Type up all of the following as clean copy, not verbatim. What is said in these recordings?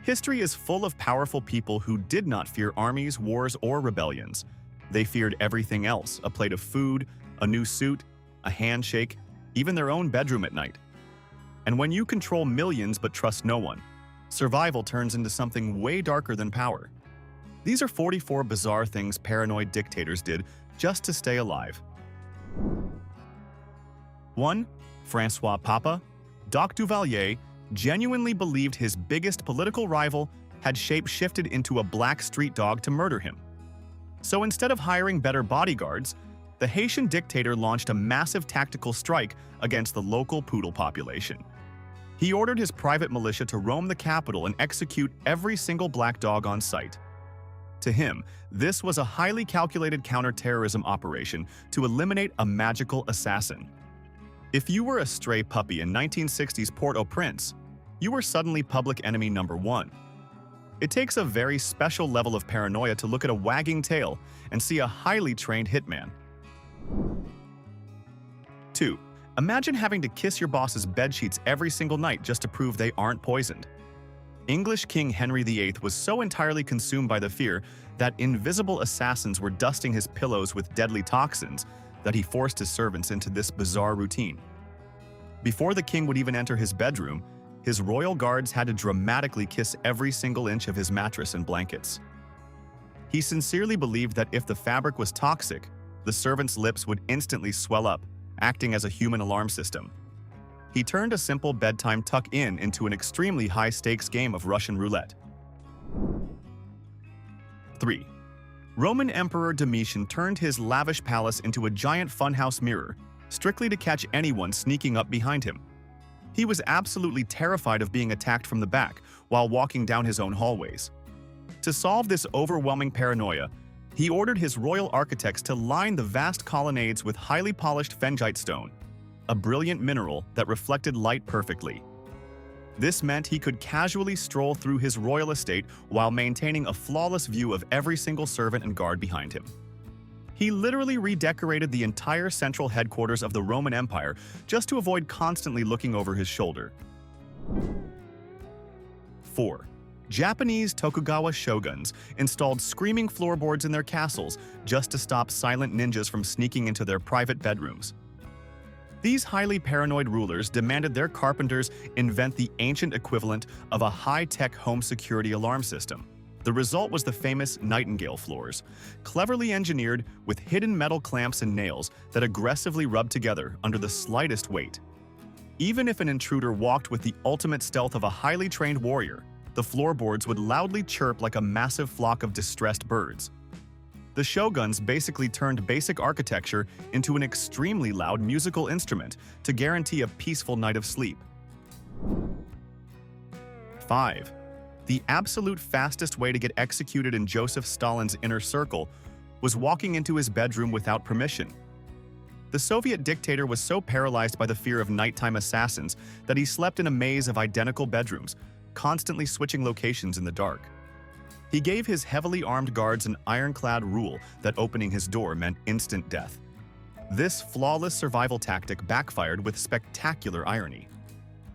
History is full of powerful people who did not fear armies, wars, or rebellions. They feared everything else: a plate of food, a new suit, a handshake, even their own bedroom at night. And when you control millions but trust no one, survival turns into something way darker than power. These are 44 bizarre things paranoid dictators did just to stay alive. 1. François Papa. Doc Duvalier genuinely believed his biggest political rival had shape-shifted into a black street dog to murder him. So instead of hiring better bodyguards, the Haitian dictator launched a massive tactical strike against the local poodle population. He ordered his private militia to roam the capital and execute every single black dog on sight. To him, this was a highly calculated counter-terrorism operation to eliminate a magical assassin. If you were a stray puppy in 1960s Port-au-Prince, you were suddenly public enemy number one. It takes a very special level of paranoia to look at a wagging tail and see a highly trained hitman. 2. Imagine having to kiss your boss's bedsheets every single night just to prove they aren't poisoned. English King Henry VIII was so entirely consumed by the fear that invisible assassins were dusting his pillows with deadly toxins that he forced his servants into this bizarre routine. Before the king would even enter his bedroom, his royal guards had to dramatically kiss every single inch of his mattress and blankets. He sincerely believed that if the fabric was toxic, the servants' lips would instantly swell up, acting as a human alarm system. He turned a simple bedtime tuck-in into an extremely high-stakes game of Russian roulette. 3. Roman Emperor Domitian turned his lavish palace into a giant funhouse mirror, strictly to catch anyone sneaking up behind him. He was absolutely terrified of being attacked from the back while walking down his own hallways. To solve this overwhelming paranoia, he ordered his royal architects to line the vast colonnades with highly polished phengite stone, a brilliant mineral that reflected light perfectly. This meant he could casually stroll through his royal estate while maintaining a flawless view of every single servant and guard behind him. He literally redecorated the entire central headquarters of the Roman Empire just to avoid constantly looking over his shoulder. 4. Japanese Tokugawa shoguns installed screaming floorboards in their castles just to stop silent ninjas from sneaking into their private bedrooms. These highly paranoid rulers demanded their carpenters invent the ancient equivalent of a high-tech home security alarm system. The result was the famous nightingale floors, cleverly engineered with hidden metal clamps and nails that aggressively rubbed together under the slightest weight. Even if an intruder walked with the ultimate stealth of a highly trained warrior, the floorboards would loudly chirp like a massive flock of distressed birds. The shoguns basically turned basic architecture into an extremely loud musical instrument to guarantee a peaceful night of sleep. 5. The absolute fastest way to get executed in Joseph Stalin's inner circle was walking into his bedroom without permission. The Soviet dictator was so paralyzed by the fear of nighttime assassins that he slept in a maze of identical bedrooms, constantly switching locations in the dark. He gave his heavily armed guards an ironclad rule that opening his door meant instant death. This flawless survival tactic backfired with spectacular irony.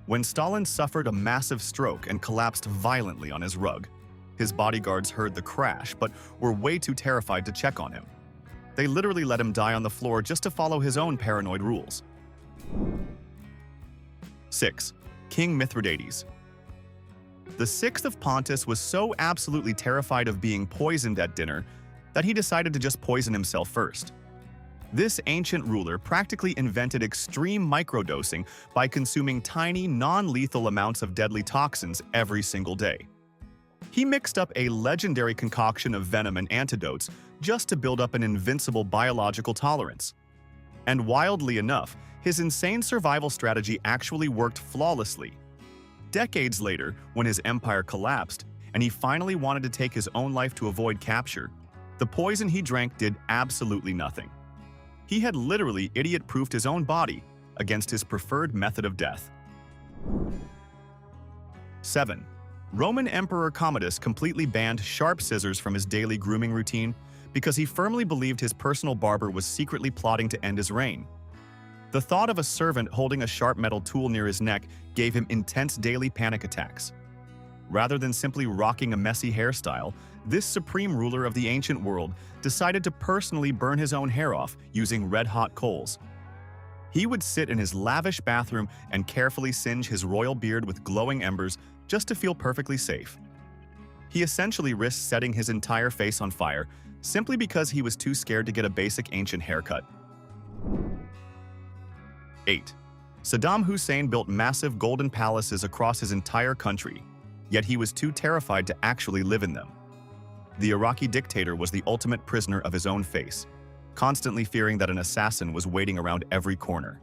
When Stalin suffered a massive stroke and collapsed violently on his rug, his bodyguards heard the crash but were way too terrified to check on him. They literally let him die on the floor just to follow his own paranoid rules. 6. King Mithridates. The 6th of Pontus was so absolutely terrified of being poisoned at dinner that he decided to just poison himself first. This ancient ruler practically invented extreme microdosing by consuming tiny, non-lethal amounts of deadly toxins every single day. He mixed up a legendary concoction of venom and antidotes just to build up an invincible biological tolerance. And wildly enough, his insane survival strategy actually worked flawlessly. Decades later, when his empire collapsed, and he finally wanted to take his own life to avoid capture, the poison he drank did absolutely nothing. He had literally idiot-proofed his own body against his preferred method of death. 7. Roman Emperor Commodus completely banned sharp scissors from his daily grooming routine because he firmly believed his personal barber was secretly plotting to end his reign. The thought of a servant holding a sharp metal tool near his neck gave him intense daily panic attacks. Rather than simply rocking a messy hairstyle, this supreme ruler of the ancient world decided to personally burn his own hair off using red-hot coals. He would sit in his lavish bathroom and carefully singe his royal beard with glowing embers just to feel perfectly safe. He essentially risked setting his entire face on fire simply because he was too scared to get a basic ancient haircut. 8. Saddam Hussein built massive golden palaces across his entire country, yet he was too terrified to actually live in them. The Iraqi dictator was the ultimate prisoner of his own face, constantly fearing that an assassin was waiting around every corner.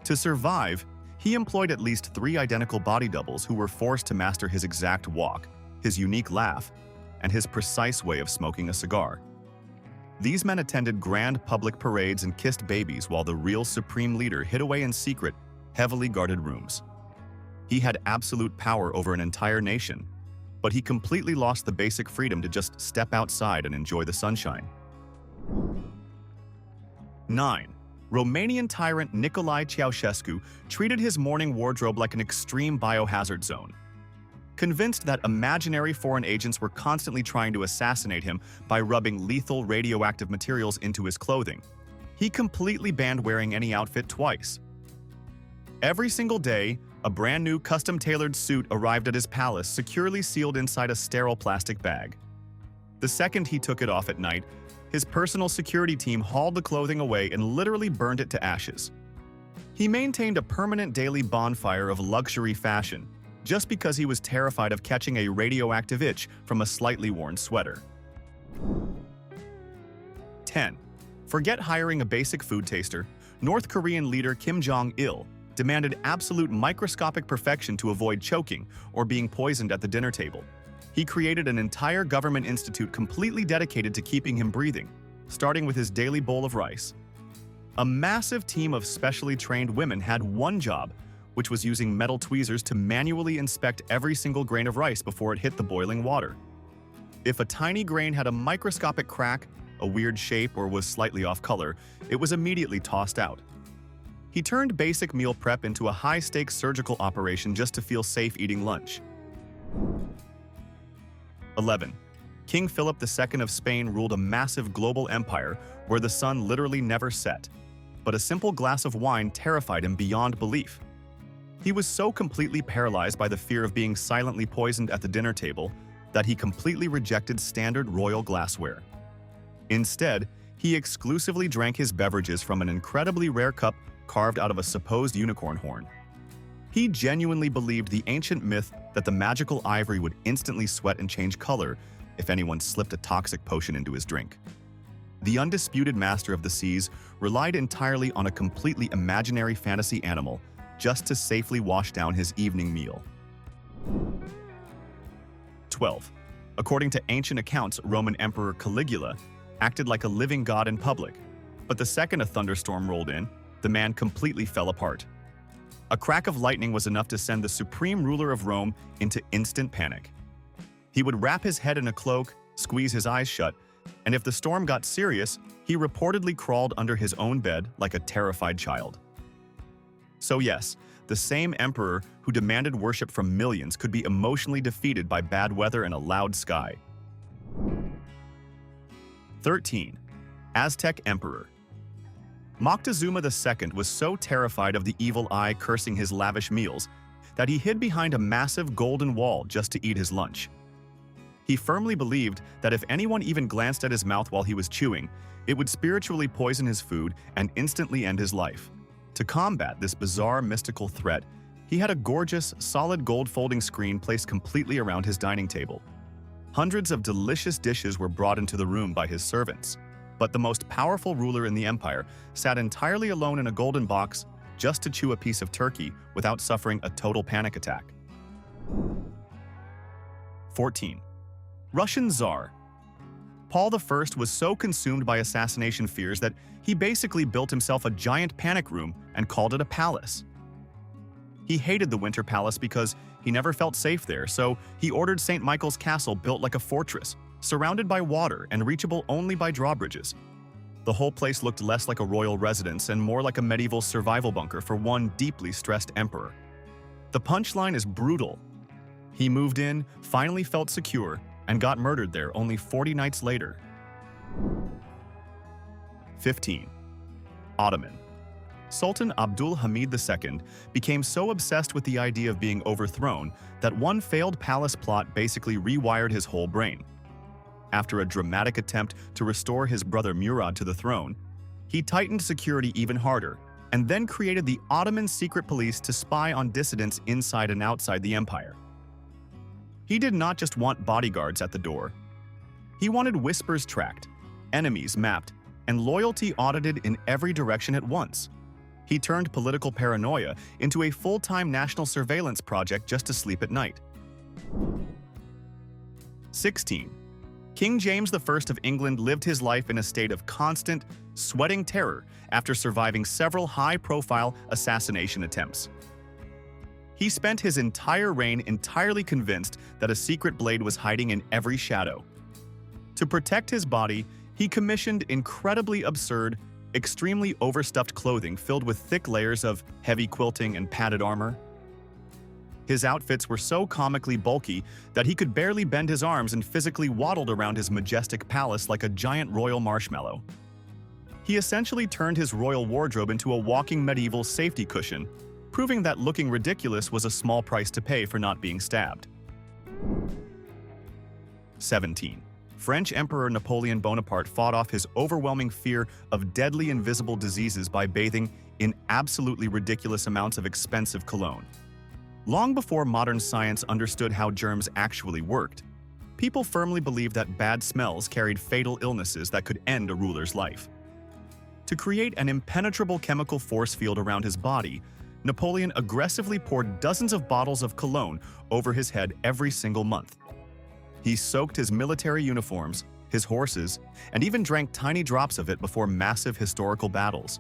To survive, he employed at least 3 identical body doubles who were forced to master his exact walk, his unique laugh, and his precise way of smoking a cigar. These men attended grand public parades and kissed babies while the real supreme leader hid away in secret, heavily guarded rooms. He had absolute power over an entire nation, but he completely lost the basic freedom to just step outside and enjoy the sunshine. 9. Romanian tyrant Nicolae Ceausescu treated his morning wardrobe like an extreme biohazard zone. Convinced that imaginary foreign agents were constantly trying to assassinate him by rubbing lethal radioactive materials into his clothing, he completely banned wearing any outfit twice. Every single day, a brand new custom-tailored suit arrived at his palace securely sealed inside a sterile plastic bag. The second he took it off at night, his personal security team hauled the clothing away and literally burned it to ashes. He maintained a permanent daily bonfire of luxury fashion, just because he was terrified of catching a radioactive itch from a slightly worn sweater. 10. Forget hiring a basic food taster. North Korean leader Kim Jong-il demanded absolute microscopic perfection to avoid choking or being poisoned at the dinner table. He created an entire government institute completely dedicated to keeping him breathing, starting with his daily bowl of rice. A massive team of specially trained women had one job, which was using metal tweezers to manually inspect every single grain of rice before it hit the boiling water. If a tiny grain had a microscopic crack, a weird shape, or was slightly off color, it was immediately tossed out. He turned basic meal prep into a high-stakes surgical operation just to feel safe eating lunch. 11. King Philip II of Spain ruled a massive global empire where the sun literally never set, but a simple glass of wine terrified him beyond belief. He was so completely paralyzed by the fear of being silently poisoned at the dinner table that he completely rejected standard royal glassware. Instead, he exclusively drank his beverages from an incredibly rare cup carved out of a supposed unicorn horn. He genuinely believed the ancient myth that the magical ivory would instantly sweat and change color if anyone slipped a toxic potion into his drink. The undisputed master of the seas relied entirely on a completely imaginary fantasy animal just to safely wash down his evening meal. 12. According to ancient accounts, Roman Emperor Caligula acted like a living god in public, but the second a thunderstorm rolled in, the man completely fell apart. A crack of lightning was enough to send the supreme ruler of Rome into instant panic. He would wrap his head in a cloak, squeeze his eyes shut, and if the storm got serious, he reportedly crawled under his own bed like a terrified child. So yes, the same emperor who demanded worship from millions could be emotionally defeated by bad weather and a loud sky. 13. Aztec Emperor. Moctezuma II was so terrified of the evil eye cursing his lavish meals that he hid behind a massive golden wall just to eat his lunch. He firmly believed that if anyone even glanced at his mouth while he was chewing, it would spiritually poison his food and instantly end his life. To combat this bizarre mystical threat, he had a gorgeous, solid gold folding screen placed completely around his dining table. Hundreds of delicious dishes were brought into the room by his servants, but the most powerful ruler in the empire sat entirely alone in a golden box just to chew a piece of turkey without suffering a total panic attack. 14. Russian Tsar. Paul I was so consumed by assassination fears that he basically built himself a giant panic room and called it a palace. He hated the Winter Palace because he never felt safe there, so he ordered St. Michael's Castle built like a fortress, surrounded by water and reachable only by drawbridges. The whole place looked less like a royal residence and more like a medieval survival bunker for one deeply stressed emperor. The punchline is brutal. He moved in, finally felt secure, and got murdered there only 40 nights later. 15. Ottoman. Sultan Abdul Hamid II became so obsessed with the idea of being overthrown that one failed palace plot basically rewired his whole brain. After a dramatic attempt to restore his brother Murad to the throne, he tightened security even harder and then created the Ottoman secret police to spy on dissidents inside and outside the empire. He did not just want bodyguards at the door. He wanted whispers tracked, enemies mapped, and loyalty audited in every direction at once. He turned political paranoia into a full-time national surveillance project just to sleep at night. 16. King James I of England lived his life in a state of constant, sweating terror after surviving several high-profile assassination attempts. He spent his entire reign entirely convinced that a secret blade was hiding in every shadow. To protect his body, he commissioned incredibly absurd, extremely overstuffed clothing filled with thick layers of heavy quilting and padded armor. His outfits were so comically bulky that he could barely bend his arms and physically waddled around his majestic palace like a giant royal marshmallow. He essentially turned his royal wardrobe into a walking medieval safety cushion, proving that looking ridiculous was a small price to pay for not being stabbed. 17. French Emperor Napoleon Bonaparte fought off his overwhelming fear of deadly invisible diseases by bathing in absolutely ridiculous amounts of expensive cologne. Long before modern science understood how germs actually worked, people firmly believed that bad smells carried fatal illnesses that could end a ruler's life. To create an impenetrable chemical force field around his body, Napoleon aggressively poured dozens of bottles of cologne over his head every single month. He soaked his military uniforms, his horses, and even drank tiny drops of it before massive historical battles.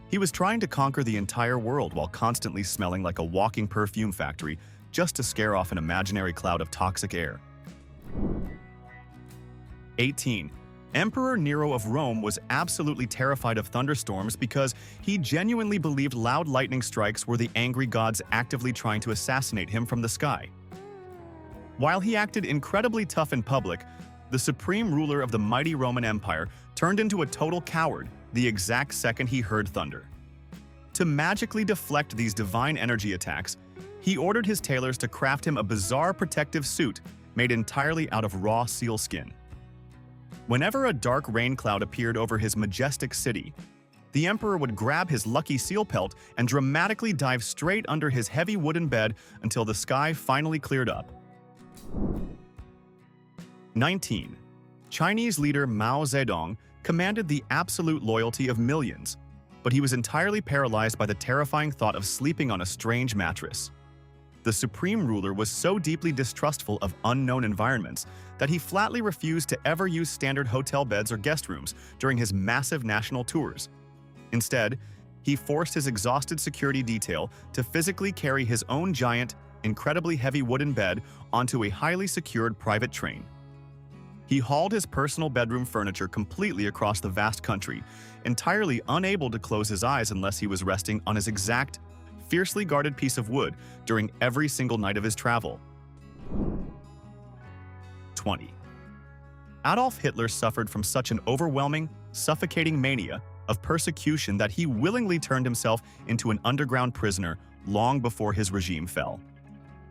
He was trying to conquer the entire world while constantly smelling like a walking perfume factory just to scare off an imaginary cloud of toxic air. 18. Emperor Nero of Rome was absolutely terrified of thunderstorms because he genuinely believed loud lightning strikes were the angry gods actively trying to assassinate him from the sky. While he acted incredibly tough in public, the supreme ruler of the mighty Roman Empire turned into a total coward the exact second he heard thunder. To magically deflect these divine energy attacks, he ordered his tailors to craft him a bizarre protective suit made entirely out of raw seal skin. Whenever a dark rain cloud appeared over his majestic city, the emperor would grab his lucky seal pelt and dramatically dive straight under his heavy wooden bed until the sky finally cleared up. 19. Chinese leader Mao Zedong commanded the absolute loyalty of millions, but he was entirely paralyzed by the terrifying thought of sleeping on a strange mattress. The supreme ruler was so deeply distrustful of unknown environments that he flatly refused to ever use standard hotel beds or guest rooms during his massive national tours. Instead, he forced his exhausted security detail to physically carry his own giant, incredibly heavy wooden bed onto a highly secured private train. He hauled his personal bedroom furniture completely across the vast country, entirely unable to close his eyes unless he was resting on his exact, fiercely guarded piece of wood during every single night of his travel. 20. Adolf Hitler suffered from such an overwhelming, suffocating mania of persecution that he willingly turned himself into an underground prisoner long before his regime fell.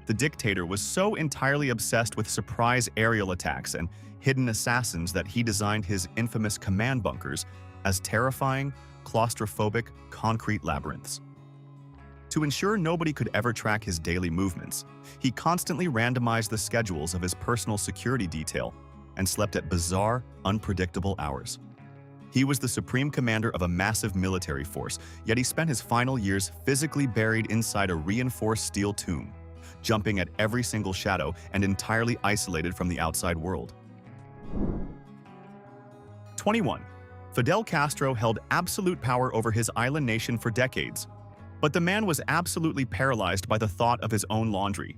The dictator was so entirely obsessed with surprise aerial attacks and hidden assassins that he designed his infamous command bunkers as terrifying, claustrophobic concrete labyrinths. To ensure nobody could ever track his daily movements, he constantly randomized the schedules of his personal security detail and slept at bizarre, unpredictable hours. He was the supreme commander of a massive military force, yet he spent his final years physically buried inside a reinforced steel tomb, jumping at every single shadow and entirely isolated from the outside world. 21. Fidel Castro held absolute power over his island nation for decades, but the man was absolutely paralyzed by the thought of his own laundry.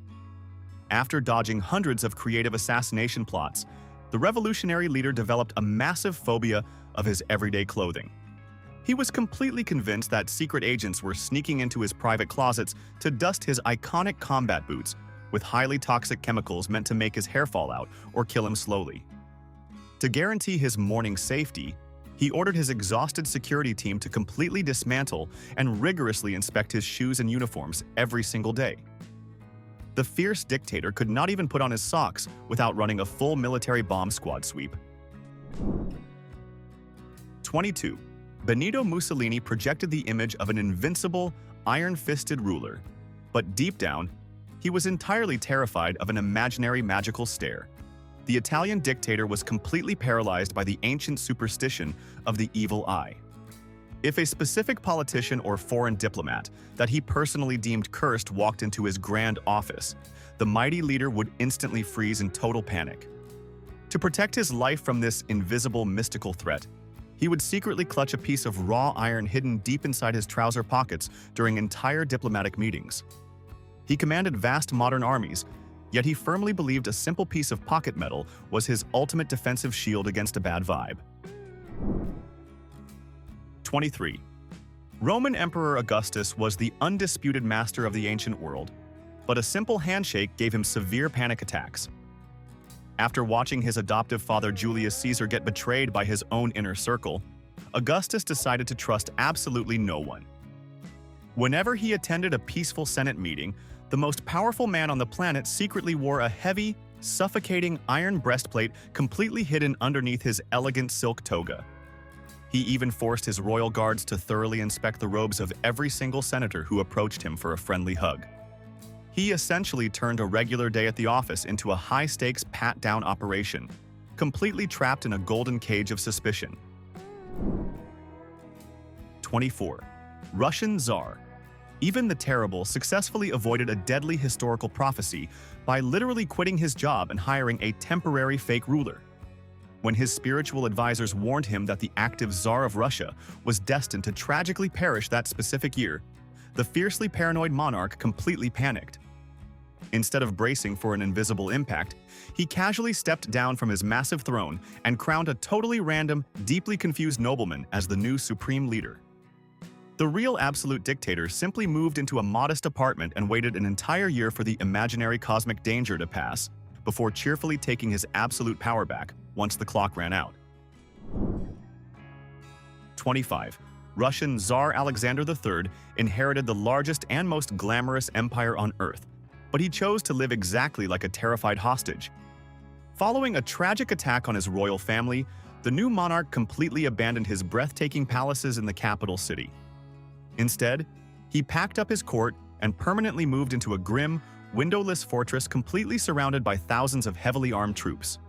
After dodging hundreds of creative assassination plots, the revolutionary leader developed a massive phobia of his everyday clothing. He was completely convinced that secret agents were sneaking into his private closets to dust his iconic combat boots, with highly toxic chemicals meant to make his hair fall out or kill him slowly. To guarantee his morning safety, he ordered his exhausted security team to completely dismantle and rigorously inspect his shoes and uniforms every single day. The fierce dictator could not even put on his socks without running a full military bomb squad sweep. 22. Benito Mussolini projected the image of an invincible, iron-fisted ruler, but deep down, he was entirely terrified of an imaginary magical stare. The Italian dictator was completely paralyzed by the ancient superstition of the evil eye. If a specific politician or foreign diplomat that he personally deemed cursed walked into his grand office, the mighty leader would instantly freeze in total panic. To protect his life from this invisible mystical threat, he would secretly clutch a piece of raw iron hidden deep inside his trouser pockets during entire diplomatic meetings. He commanded vast modern armies, yet he firmly believed a simple piece of pocket metal was his ultimate defensive shield against a bad vibe. 23. Roman Emperor Augustus was the undisputed master of the ancient world, but a simple handshake gave him severe panic attacks. After watching his adoptive father Julius Caesar get betrayed by his own inner circle, Augustus decided to trust absolutely no one. Whenever he attended a peaceful Senate meeting, the most powerful man on the planet secretly wore a heavy, suffocating iron breastplate completely hidden underneath his elegant silk toga. He even forced his royal guards to thoroughly inspect the robes of every single senator who approached him for a friendly hug. He essentially turned a regular day at the office into a high-stakes pat-down operation, completely trapped in a golden cage of suspicion. 24. Russian Tsar. Even the terrible successfully avoided a deadly historical prophecy by literally quitting his job and hiring a temporary fake ruler. When his spiritual advisors warned him that the active Tsar of Russia was destined to tragically perish that specific year, the fiercely paranoid monarch completely panicked. Instead of bracing for an invisible impact, he casually stepped down from his massive throne and crowned a totally random, deeply confused nobleman as the new supreme leader. The real absolute dictator simply moved into a modest apartment and waited an entire year for the imaginary cosmic danger to pass, before cheerfully taking his absolute power back once the clock ran out. 25. Russian Tsar Alexander III inherited the largest and most glamorous empire on Earth, but he chose to live exactly like a terrified hostage. Following a tragic attack on his royal family, the new monarch completely abandoned his breathtaking palaces in the capital city. Instead, he packed up his court and permanently moved into a grim, windowless fortress completely surrounded by thousands of heavily armed troops.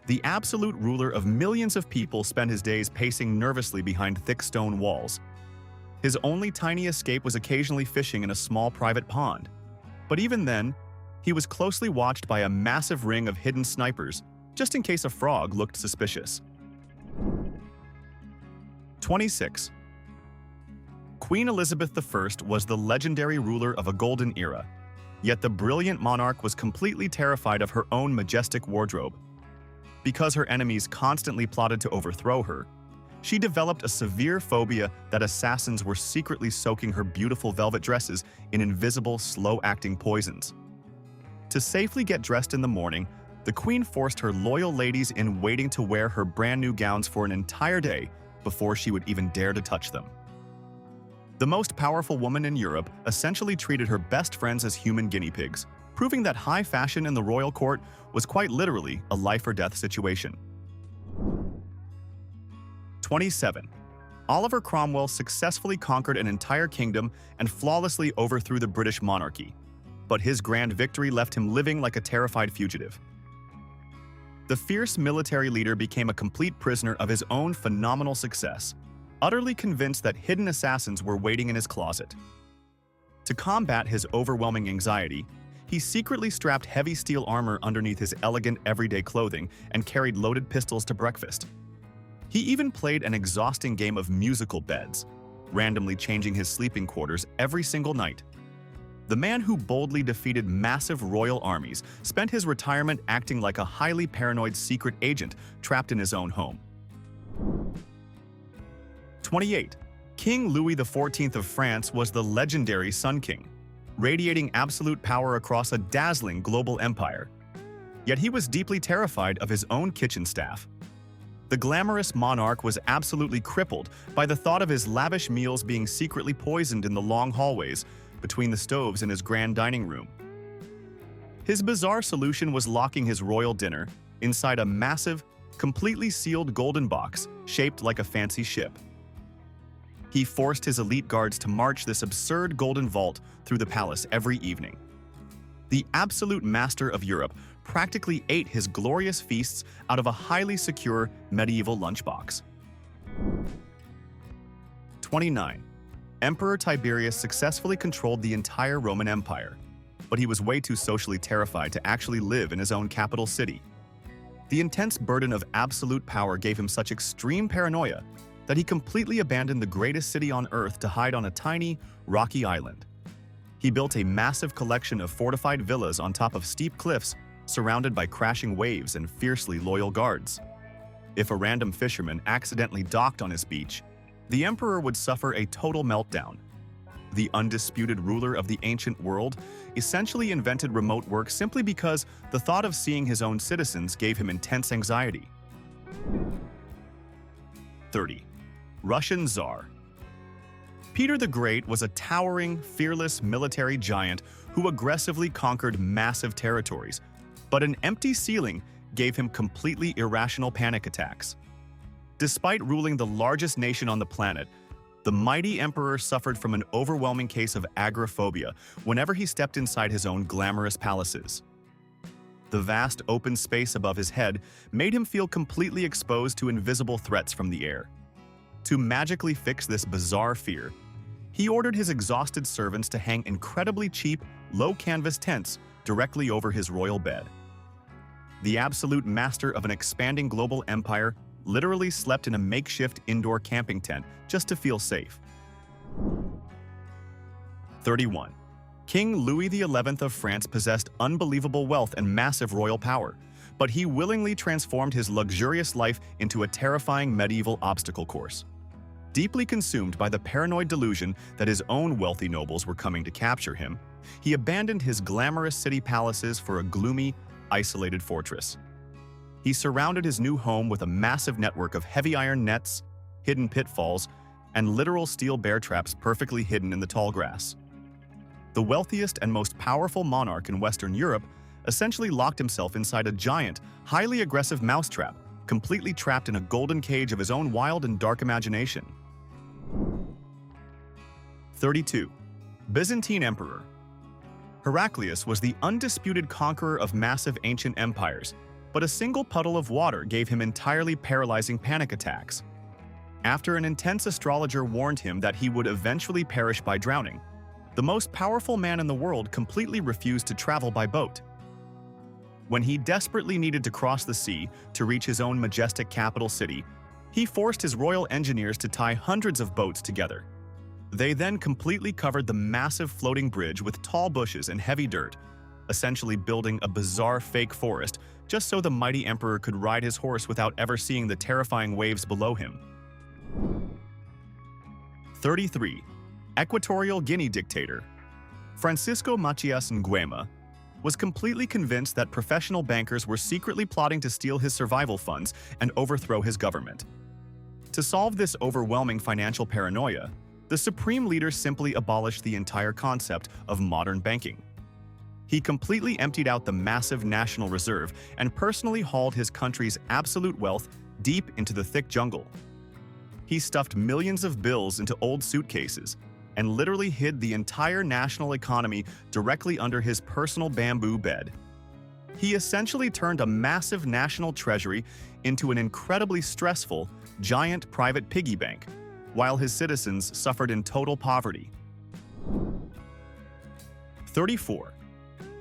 The absolute ruler of millions of people spent his days pacing nervously behind thick stone walls. His only tiny escape was occasionally fishing in a small private pond. But even then, he was closely watched by a massive ring of hidden snipers, just in case a frog looked suspicious. 26. Queen Elizabeth I was the legendary ruler of a golden era, yet the brilliant monarch was completely terrified of her own majestic wardrobe. Because her enemies constantly plotted to overthrow her, she developed a severe phobia that assassins were secretly soaking her beautiful velvet dresses in invisible, slow-acting poisons. To safely get dressed in the morning, the queen forced her loyal ladies in waiting to wear her brand new gowns for an entire day before she would even dare to touch them. The most powerful woman in Europe essentially treated her best friends as human guinea pigs, proving that high fashion in the royal court was quite literally a life-or-death situation. 27. Oliver Cromwell successfully conquered an entire kingdom and flawlessly overthrew the British monarchy, but his grand victory left him living like a terrified fugitive. The fierce military leader became a complete prisoner of his own phenomenal success, utterly convinced that hidden assassins were waiting in his closet. To combat his overwhelming anxiety, he secretly strapped heavy steel armor underneath his elegant everyday clothing and carried loaded pistols to breakfast. He even played an exhausting game of musical beds, randomly changing his sleeping quarters every single night. The man who boldly defeated massive royal armies spent his retirement acting like a highly paranoid secret agent trapped in his own home. 28. King Louis XIV of France was the legendary Sun King, radiating absolute power across a dazzling global empire. Yet he was deeply terrified of his own kitchen staff. The glamorous monarch was absolutely crippled by the thought of his lavish meals being secretly poisoned in the long hallways between the stoves in his grand dining room. His bizarre solution was locking his royal dinner inside a massive, completely sealed golden box shaped like a fancy ship. He forced his elite guards to march this absurd golden vault through the palace every evening. The absolute master of Europe practically ate his glorious feasts out of a highly secure medieval lunchbox. 29. Emperor Tiberius successfully controlled the entire Roman Empire, but he was way too socially terrified to actually live in his own capital city. The intense burden of absolute power gave him such extreme paranoia that he completely abandoned the greatest city on Earth to hide on a tiny, rocky island. He built a massive collection of fortified villas on top of steep cliffs surrounded by crashing waves and fiercely loyal guards. If a random fisherman accidentally docked on his beach, the emperor would suffer a total meltdown. The undisputed ruler of the ancient world essentially invented remote work simply because the thought of seeing his own citizens gave him intense anxiety. 30. Russian Tsar. Peter the Great was a towering, fearless military giant who aggressively conquered massive territories, but an empty ceiling gave him completely irrational panic attacks. Despite ruling the largest nation on the planet, the mighty emperor suffered from an overwhelming case of agoraphobia whenever he stepped inside his own glamorous palaces. The vast open space above his head made him feel completely exposed to invisible threats from the air. To magically fix this bizarre fear, he ordered his exhausted servants to hang incredibly cheap, low-canvas tents directly over his royal bed. The absolute master of an expanding global empire literally slept in a makeshift indoor camping tent just to feel safe. 31. King Louis XI of France possessed unbelievable wealth and massive royal power, but he willingly transformed his luxurious life into a terrifying medieval obstacle course. Deeply consumed by the paranoid delusion that his own wealthy nobles were coming to capture him, he abandoned his glamorous city palaces for a gloomy, isolated fortress. He surrounded his new home with a massive network of heavy iron nets, hidden pitfalls, and literal steel bear traps perfectly hidden in the tall grass. The wealthiest and most powerful monarch in Western Europe essentially locked himself inside a giant, highly aggressive mousetrap, completely trapped in a golden cage of his own wild and dark imagination. 32. Byzantine Emperor. Heraclius was the undisputed conqueror of massive ancient empires, but a single puddle of water gave him entirely paralyzing panic attacks. After an intense astrologer warned him that he would eventually perish by drowning, the most powerful man in the world completely refused to travel by boat. When he desperately needed to cross the sea to reach his own majestic capital city, he forced his royal engineers to tie hundreds of boats together. They then completely covered the massive floating bridge with tall bushes and heavy dirt, essentially building a bizarre fake forest just so the mighty emperor could ride his horse without ever seeing the terrifying waves below him. 33. Equatorial Guinea Dictator. Francisco Macias Nguema was completely convinced that professional bankers were secretly plotting to steal his survival funds and overthrow his government. To solve this overwhelming financial paranoia, the supreme leader simply abolished the entire concept of modern banking. He completely emptied out the massive national reserve and personally hauled his country's absolute wealth deep into the thick jungle. He stuffed millions of bills into old suitcases and literally hid the entire national economy directly under his personal bamboo bed. He essentially turned a massive national treasury into an incredibly stressful, giant private piggy bank, while his citizens suffered in total poverty. 34.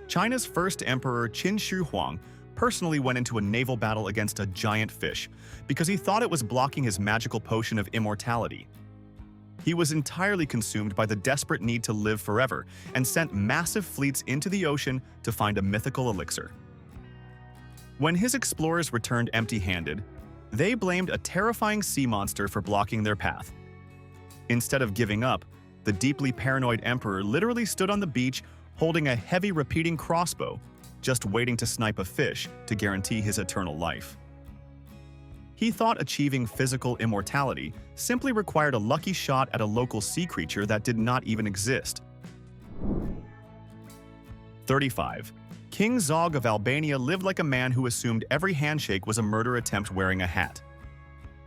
China's first emperor Qin Shi Huang personally went into a naval battle against a giant fish because he thought it was blocking his magical potion of immortality. He was entirely consumed by the desperate need to live forever and sent massive fleets into the ocean to find a mythical elixir. When his explorers returned empty-handed, they blamed a terrifying sea monster for blocking their path. Instead of giving up, The deeply paranoid emperor literally stood on the beach holding a heavy repeating crossbow, just waiting to snipe a fish to guarantee his eternal life. He thought achieving physical immortality simply required a lucky shot at a local sea creature that did not even exist. 35. King Zog of Albania lived like a man who assumed every handshake was a murder attempt wearing a hat.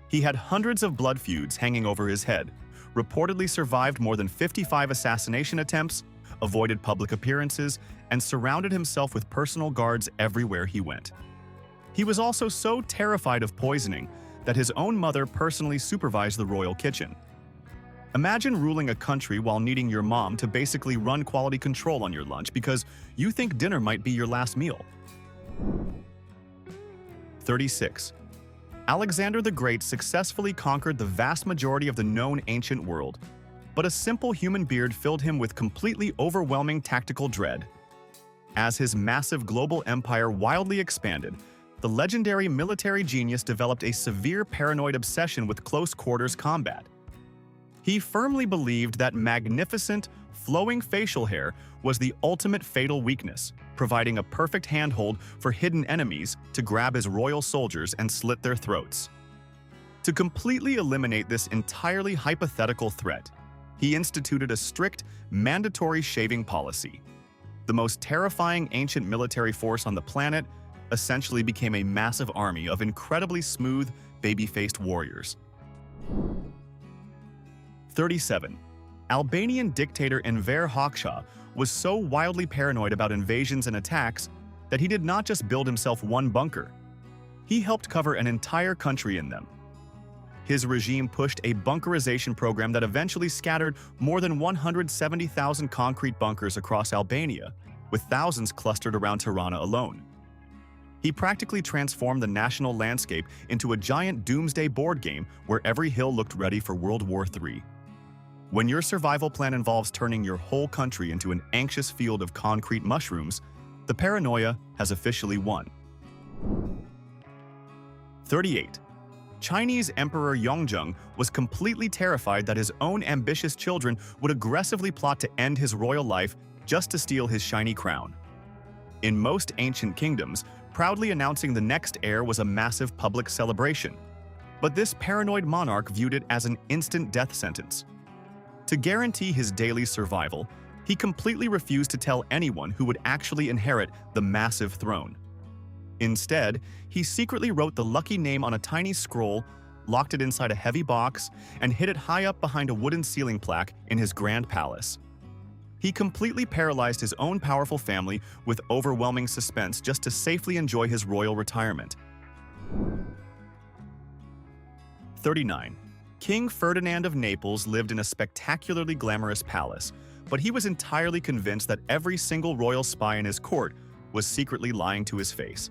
He had hundreds of blood feuds hanging over his head, reportedly survived more than 55 assassination attempts, avoided public appearances, and surrounded himself with personal guards everywhere he went. He was also so terrified of poisoning that his own mother personally supervised the royal kitchen. Imagine ruling a country while needing your mom to basically run quality control on your lunch because you think dinner might be your last meal. 36. Alexander the Great successfully conquered the vast majority of the known ancient world, but a simple human beard filled him with completely overwhelming tactical dread. As his massive global empire wildly expanded, the legendary military genius developed a severe paranoid obsession with close-quarters combat. He firmly believed that magnificent, flowing facial hair was the ultimate fatal weakness, providing a perfect handhold for hidden enemies to grab his royal soldiers and slit their throats. To completely eliminate this entirely hypothetical threat, he instituted a strict, mandatory shaving policy. The most terrifying ancient military force on the planet essentially became a massive army of incredibly smooth, baby-faced warriors. 37. Albanian dictator Enver Hoxha was so wildly paranoid about invasions and attacks that he did not just build himself one bunker. He helped cover an entire country in them. His regime pushed a bunkerization program that eventually scattered more than 170,000 concrete bunkers across Albania, with thousands clustered around Tirana alone. He practically transformed the national landscape into a giant doomsday board game where every hill looked ready for World War III. When your survival plan involves turning your whole country into an anxious field of concrete mushrooms, the paranoia has officially won. 38. Chinese Emperor Yongjung was completely terrified that his own ambitious children would aggressively plot to end his royal life just to steal his shiny crown. In most ancient kingdoms, proudly announcing the next heir was a massive public celebration. But this paranoid monarch viewed it as an instant death sentence. To guarantee his daily survival, he completely refused to tell anyone who would actually inherit the massive throne. Instead, he secretly wrote the lucky name on a tiny scroll, locked it inside a heavy box, and hid it high up behind a wooden ceiling plaque in his grand palace. He completely paralyzed his own powerful family with overwhelming suspense just to safely enjoy his royal retirement. 39. King Ferdinand of Naples lived in a spectacularly glamorous palace, but he was entirely convinced that every single royal spy in his court was secretly lying to his face.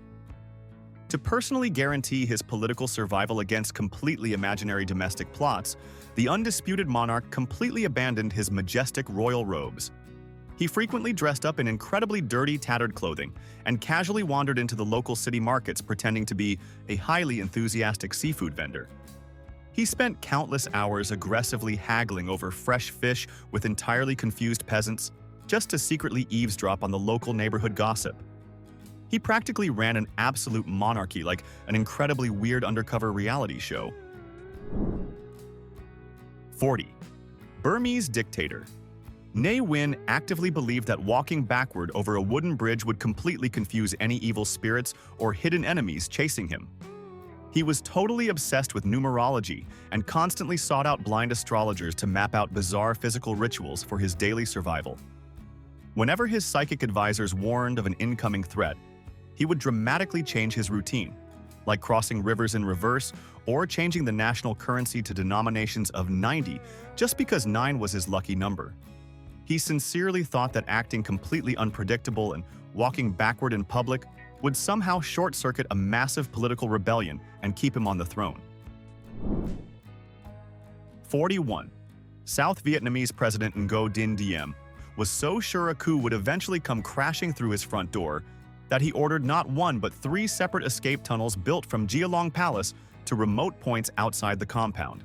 To personally guarantee his political survival against completely imaginary domestic plots, the undisputed monarch completely abandoned his majestic royal robes. He frequently dressed up in incredibly dirty, tattered clothing and casually wandered into the local city markets pretending to be a highly enthusiastic seafood vendor. He spent countless hours aggressively haggling over fresh fish with entirely confused peasants, just to secretly eavesdrop on the local neighborhood gossip. He practically ran an absolute monarchy like an incredibly weird undercover reality show. 40. Burmese dictator. Ne Win actively believed that walking backward over a wooden bridge would completely confuse any evil spirits or hidden enemies chasing him. He was totally obsessed with numerology and constantly sought out blind astrologers to map out bizarre physical rituals for his daily survival. Whenever his psychic advisors warned of an incoming threat, he would dramatically change his routine, like crossing rivers in reverse or changing the national currency to denominations of 90 just because 9 was his lucky number. He sincerely thought that acting completely unpredictable and walking backward in public would somehow short-circuit a massive political rebellion and keep him on the throne. 41. South Vietnamese President Ngo Dinh Diem was so sure a coup would eventually come crashing through his front door that he ordered not one but 3 separate escape tunnels built from Geelong Palace to remote points outside the compound.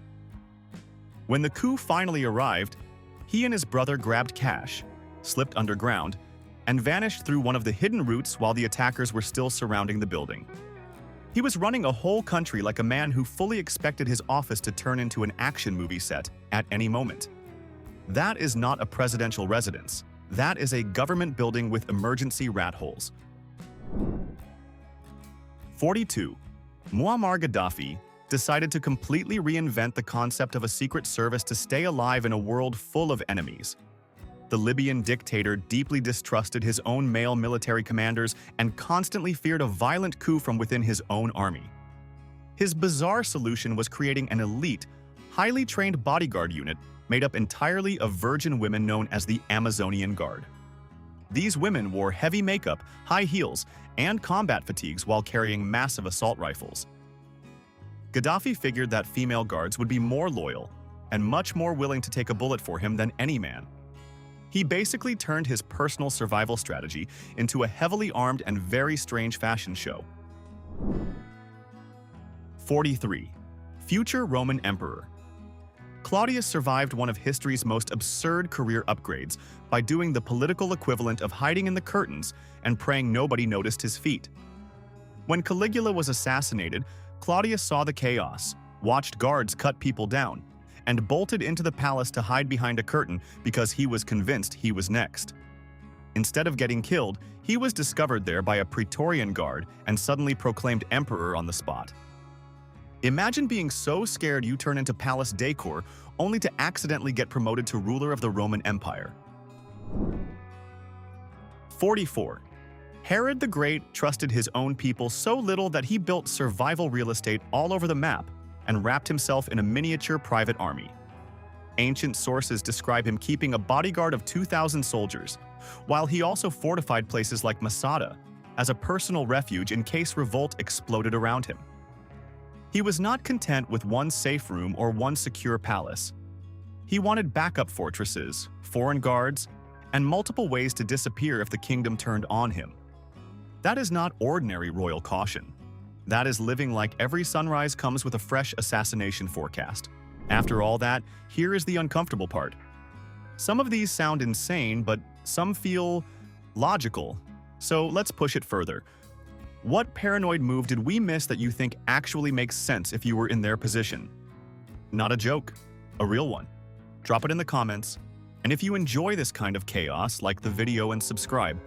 When the coup finally arrived, He and his brother grabbed cash, slipped underground, and vanished through one of the hidden routes while the attackers were still surrounding the building. He was running a whole country like a man who fully expected his office to turn into an action movie set at any moment. That is not a presidential residence. That is a government building with emergency rat holes. 42. Muammar Gaddafi decided to completely reinvent the concept of a secret service to stay alive in a world full of enemies. The Libyan dictator deeply distrusted his own male military commanders and constantly feared a violent coup from within his own army. His bizarre solution was creating an elite, highly trained bodyguard unit made up entirely of virgin women known as the Amazonian Guard. These women wore heavy makeup, high heels, and combat fatigues while carrying massive assault rifles. Gaddafi figured that female guards would be more loyal and much more willing to take a bullet for him than any man. He basically turned his personal survival strategy into a heavily armed and very strange fashion show. 43. Future Roman Emperor. Claudius survived one of history's most absurd career upgrades by doing the political equivalent of hiding in the curtains and praying nobody noticed his feet. When Caligula was assassinated, Claudius saw the chaos, watched guards cut people down, and bolted into the palace to hide behind a curtain because he was convinced he was next. Instead of getting killed, he was discovered there by a Praetorian guard and suddenly proclaimed emperor on the spot. Imagine being so scared you turn into palace decor only to accidentally get promoted to ruler of the Roman Empire. 44. Herod the Great trusted his own people so little that he built survival real estate all over the map and wrapped himself in a miniature private army. Ancient sources describe him keeping a bodyguard of 2,000 soldiers, while he also fortified places like Masada as a personal refuge in case revolt exploded around him. He was not content with one safe room or one secure palace. He wanted backup fortresses, foreign guards, and multiple ways to disappear if the kingdom turned on him. That is not ordinary royal caution. That is living like every sunrise comes with a fresh assassination forecast. After all that, here is the uncomfortable part. Some of these sound insane, but some feel logical. So let's push it further. What paranoid move did we miss that you think actually makes sense if you were in their position? Not a joke, a real one. Drop it in the comments. And if you enjoy this kind of chaos, like the video and subscribe.